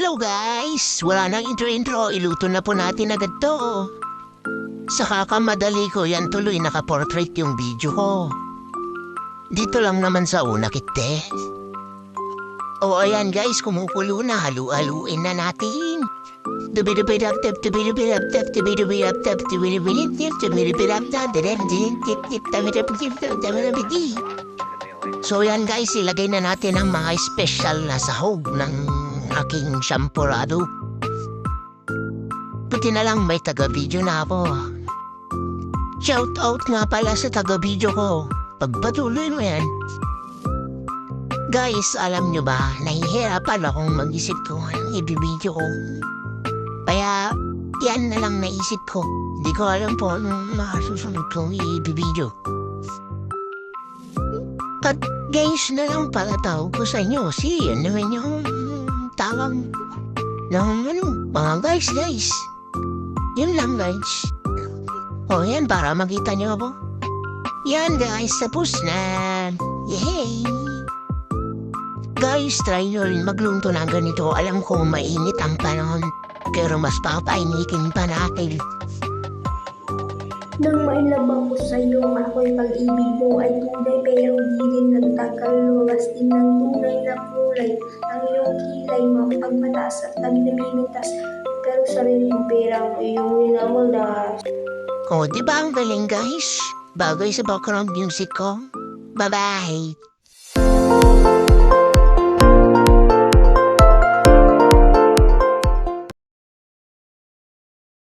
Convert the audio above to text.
Hello guys! Wala nang intro-intro, iluto na po natin agad to. Sa kakamadali ko yan tuloy nakaportrait yung video ko. Dito lang naman sa una kite. O ayan guys, kumukulo na, halu-haluin na natin. So yan guys, ilagay na natin ang mga special na sahog ng aking shampurado. Buti na lang may taga-video na ako. Shout out nga pala sa taga-video ko. Pagpatuloy mo yan. Guys, alam nyo ba, nahihirapan akong mag-isip ko anong ibibideo ko. Kaya, yan na lang naisip ko. Hindi ko alam po anong makasusunod kong ibibideo. At guys na lang pala tawag ko sa inyo. Yan naman yung tawag ng mga guys. Yun lang guys. O yan, para makita nyo ako. Yan guys, tapos na. Yay! Guys, try nyo rin magluto ng ganito. Alam ko mainit ang panahon, pero mas papainitin pa natin. Nang mailabang ko sa iyo ang ako'y pag-ibig mo ay tunay pero di rin nagkakaluwas din ng tunay na kulay. Ang iyong kilay mapagmataas at nagmimitas pero sarili yung pera mo iyong minamulas. O, di ba ang galing guys? Bagay sa background music ko. Bye-bye!